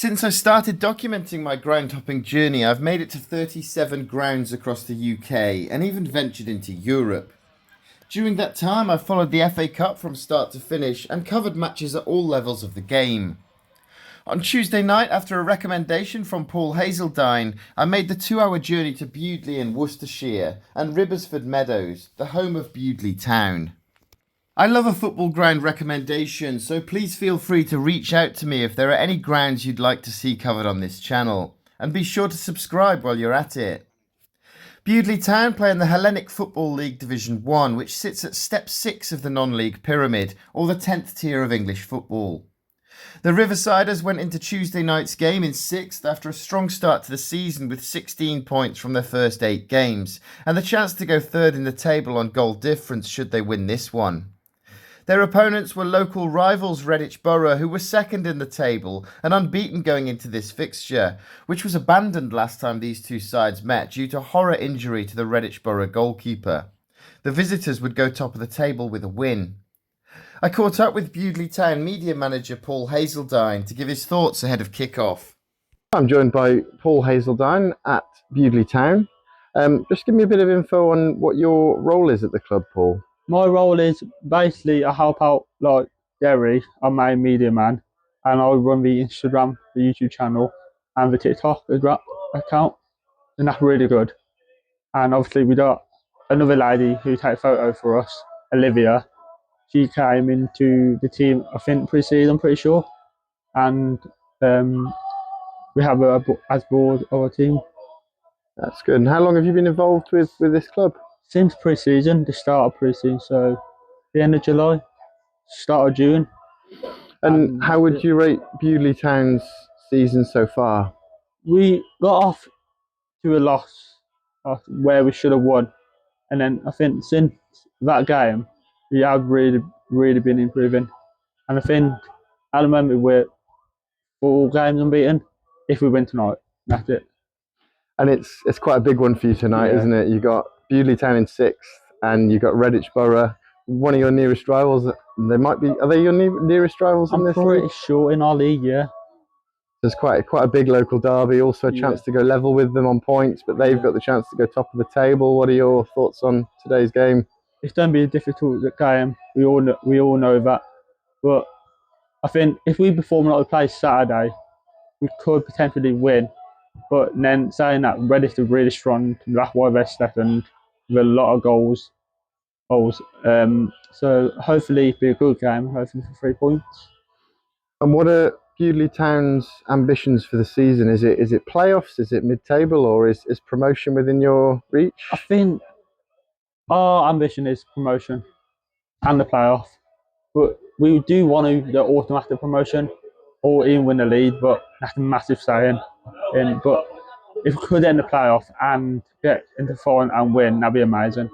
Since I started documenting my ground hopping journey, I've made it to 37 grounds across the UK and even ventured into Europe. During that time, I followed the FA Cup from start to finish and covered matches at all levels of the game. On Tuesday night, after a recommendation from Paul Hazeldine, I made the 2-hour journey to Bewdley in Worcestershire and Ribbesford Meadows, the home of Bewdley Town. I love a football ground recommendation, so please feel free to reach out to me if there are any grounds you'd like to see covered on this channel, and be sure to subscribe while you're at it. Bewdley Town play in the Hellenic Football League Division 1, which sits at step 6 of the non-league pyramid, or the 10th tier of English football. The Riversiders went into Tuesday night's game in 6th after a strong start to the season with 16 points from their first 8 games, and the chance to go third in the table on goal difference should they win this one. Their opponents were local rivals Redditch Borough, who were second in the table and unbeaten going into this fixture, which was abandoned last time these two sides met due to horror injury to the Redditch Borough goalkeeper. The visitors would go top of the table with a win. I caught up with Bewdley Town media manager Paul Hazeldine to give his thoughts ahead of kick-off. I'm joined by Paul Hazeldine at Bewdley Town. Just give me a bit of info on what your role is at the club, Paul. My role is basically I help out like Derry, I'm my media man, and I run the Instagram, the YouTube channel, and the TikTok account, and that's really good. And obviously we got another lady who takes photos for us, Olivia. She came into the team, I think pre-season, I'm pretty sure, and we have her as board of our team. That's good. And how long have you been involved with this club? Since pre-season, the start of pre-season, so the end of July, start of June. And how would you rate Bewdley Town's season so far? We got off to a loss where we should have won, and then I think since that game we have really been improving, and I think at the moment we're 4 games unbeaten. If we win tonight, that's it. And it's quite a big one for you tonight, Yeah. isn't it? You got Bewdley Town in 6th, and you got Redditch Borough, one of your nearest rivals. They might be. Are they your nearest rivals in this league? I'm pretty sure in our league, yeah. There's quite a big local derby. Also a chance to go level with them on points, but they've got the chance to go top of the table. What are your thoughts on today's game? It's going to be a difficult game. We all know that, but I think if we perform like we play Saturday, we could potentially win. But then saying that, Redditch are really strong. That's why they're second with a lot of goals. So hopefully it'll be a good game. Hopefully for 3 points. And what are Bewdley Town's ambitions for the season? Is it playoffs? Is it mid-table, or is promotion within your reach? I think our ambition is promotion and the playoff, but we do want the automatic promotion or even win the league. But that's a massive saying. But if we could end the playoff and get into the final and win, that'd be amazing.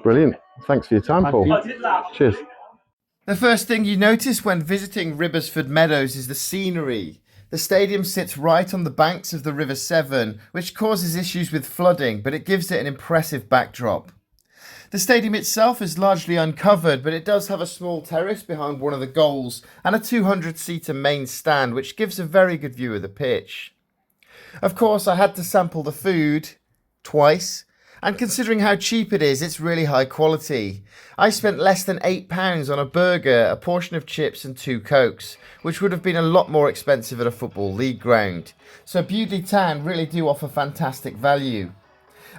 Brilliant. Thanks for your time, Paul. Cheers. The first thing you notice when visiting Ribbesford Meadows is the scenery. The stadium sits right on the banks of the River Severn, which causes issues with flooding, but it gives it an impressive backdrop. The stadium itself is largely uncovered, but it does have a small terrace behind one of the goals and a 200-seater main stand, which gives a very good view of the pitch. Of course, I had to sample the food twice, and considering how cheap it is, it's really high quality. I spent less than £8 on a burger, a portion of chips and 2 Cokes, which would have been a lot more expensive at a football league ground. So Bewdley Town really do offer fantastic value.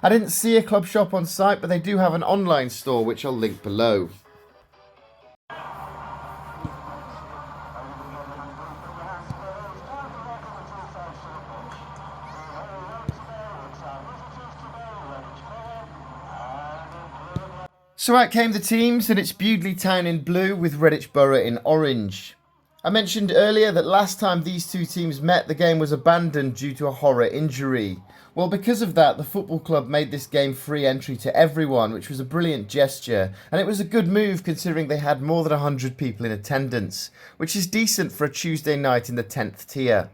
I didn't see a club shop on site, but they do have an online store which I'll link below. So out came the teams, and it's Bewdley Town in blue with Redditch Borough in orange. I mentioned earlier that last time these two teams met, the game was abandoned due to a horror injury. Well, because of that, the football club made this game free entry to everyone, which was a brilliant gesture, and it was a good move considering they had more than 100 people in attendance, which is decent for a Tuesday night in the 10th tier.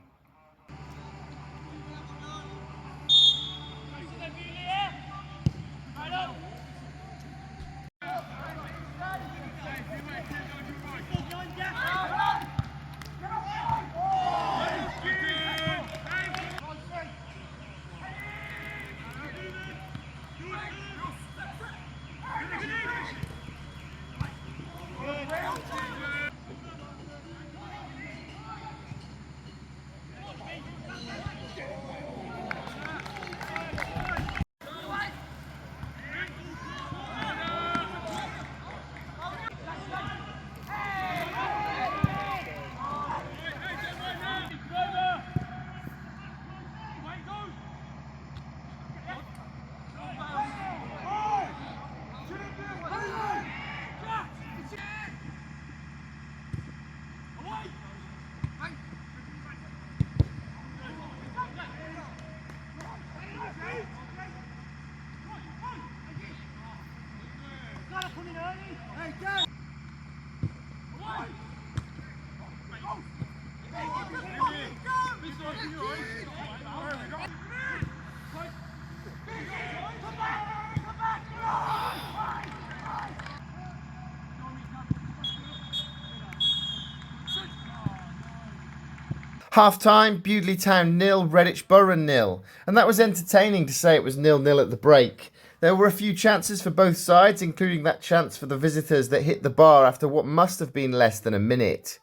Half time, Bewdley Town 0, Redditch Borough 0. And that was entertaining to say it was 0-0 at the break. There were a few chances for both sides, including that chance for the visitors that hit the bar after what must have been less than a minute.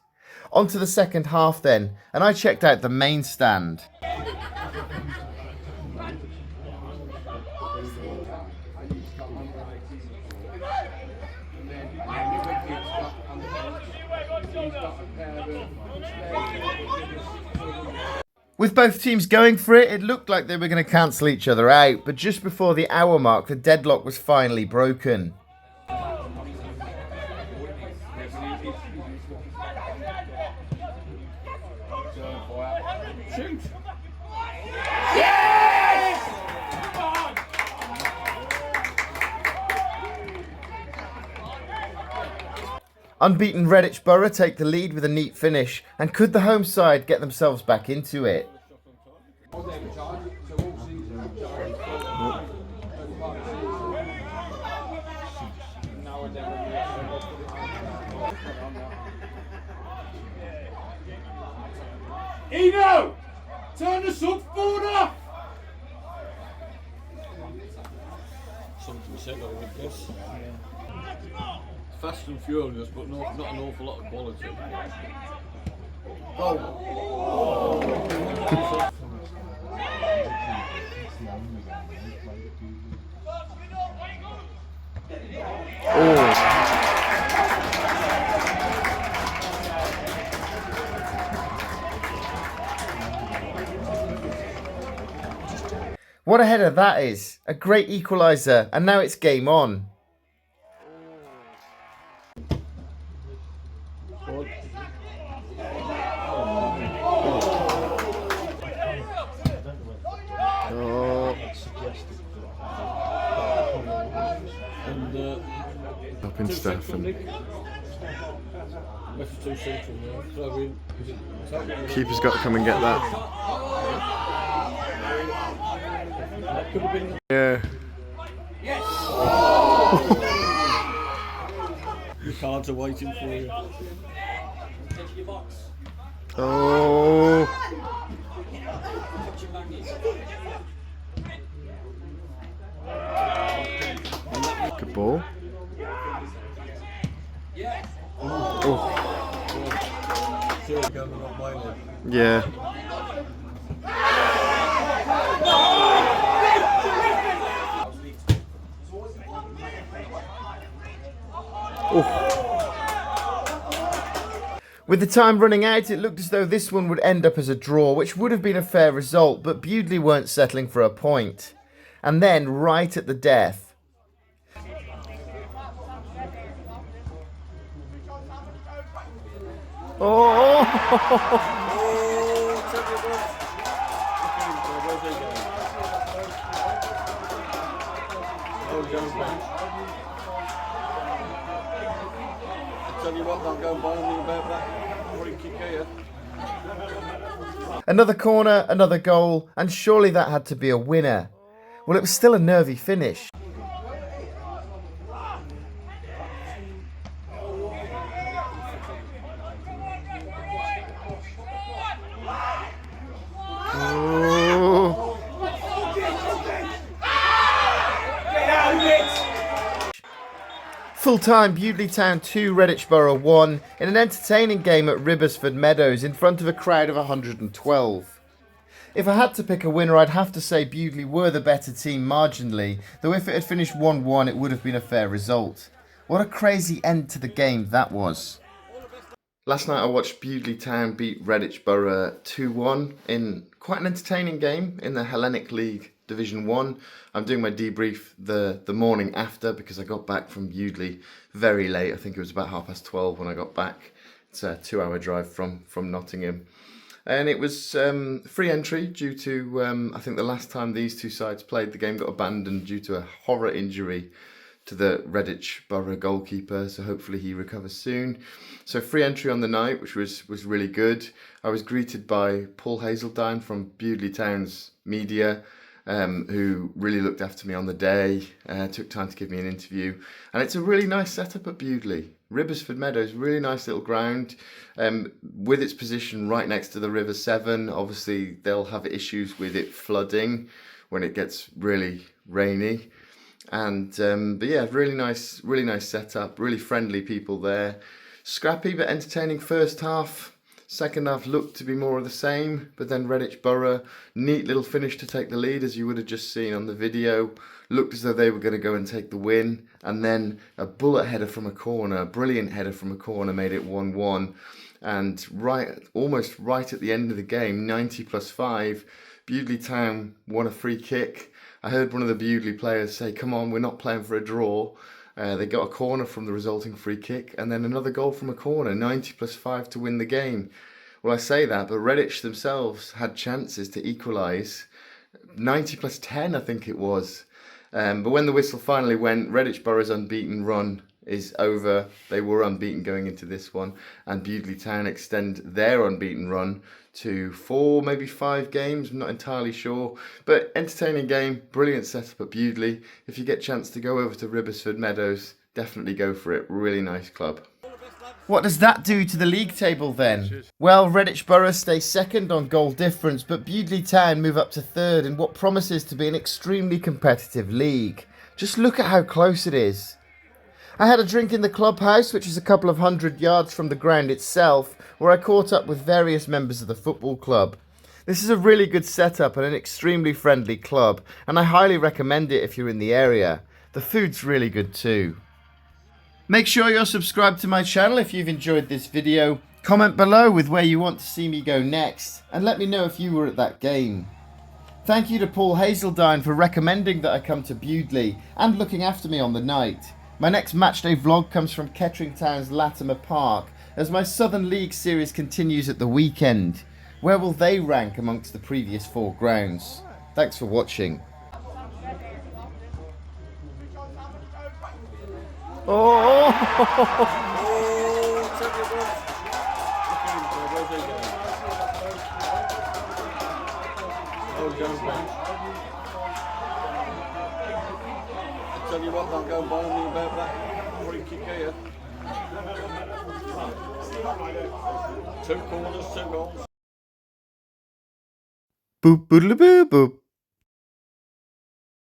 On to the second half then, and I checked out the main stand. With both teams going for it, it looked like they were going to cancel each other out, but just before the hour mark, the deadlock was finally broken. Unbeaten Redditch Borough take the lead with a neat finish, and could the home side get themselves back into it? Eno! Turn the subboard off! Something said I guess. Fast and furious, but not an awful lot of quality. What a header that is! A great equaliser, and now it's game on. Up in Stephen. Keeper's got to come and get that. Yeah. Your cards are waiting for you. Oh. Good ball. Oh. Yeah. With the time running out, it looked as though this one would end up as a draw, which would have been a fair result, but Bewdley weren't settling for a point. And then, right at the death, another corner, another goal, and surely that had to be a winner. Well, it was still a nervy finish. Full time, Bewdley Town 2, Redditch Borough 1, in an entertaining game at Ribbesford Meadows in front of a crowd of 112. If I had to pick a winner, I'd have to say Bewdley were the better team marginally, though if it had finished 1-1 it would have been a fair result. What a crazy end to the game that was. Last night I watched Bewdley Town beat Redditch Borough 2-1 in quite an entertaining game in the Hellenic League Division 1. I'm doing my debrief the morning after because I got back from Bewdley very late. I think it was about 12:30 when I got back. It's a 2-hour drive from Nottingham. And it was free entry due to, I think the last time these two sides played, the game got abandoned due to a horror injury to the Redditch Borough goalkeeper, so hopefully he recovers soon. So free entry on the night, which was really good. I was greeted by Paul Hazeldine from Bewdley Town's media, who really looked after me on the day, took time to give me an interview. And it's a really nice setup at Bewdley. Ribbesford Meadows, really nice little ground, with its position right next to the River Severn. Obviously, they'll have issues with it flooding when it gets really rainy. And but yeah, really nice setup, really friendly people there. Scrappy but entertaining first half. Second half looked to be more of the same, but then Redditch Borough, neat little finish to take the lead, as you would have just seen on the video. Looked as though they were going to go and take the win, and then a bullet header from a corner, a brilliant header from a corner, made it 1-1. And almost right at the end of the game, 90+5, Bewdley Town won a free kick. I heard one of the Bewdley players say, "Come on, we're not playing for a draw." They got a corner from the resulting free kick, and then another goal from a corner, 90+5 to win the game. Well, I say that, but Redditch themselves had chances to equalise. 90+10, I think it was. But when the whistle finally went, Redditch Borough's unbeaten run is over. They were unbeaten going into this one, and Bewdley Town extend their unbeaten run to 4, maybe 5 games, I'm not entirely sure. But entertaining game, brilliant setup at Bewdley. If you get a chance to go over to Ribbesford Meadows, definitely go for it. Really nice club. What does that do to the league table then? Well, Redditch Borough stay second on goal difference, but Bewdley Town move up to third in what promises to be an extremely competitive league. Just look at how close it is. I had a drink in the clubhouse, which is a couple of 100 yards from the ground itself, where I caught up with various members of the football club. This is a really good setup and an extremely friendly club, and I highly recommend it if you're in the area. The food's really good too. Make sure you're subscribed to my channel if you've enjoyed this video. Comment below with where you want to see me go next, and let me know if you were at that game. Thank you to Paul Hazeldine for recommending that I come to Bewdley and looking after me on the night. My next matchday vlog comes from Kettering Town's Latimer Park, as my Southern League series continues at the weekend. Where will they rank amongst the previous 4 grounds? Thanks for watching. Tell you what, don't go buying me about that free kick here. 2 corners, 2 goals. Boop boodle boo boop.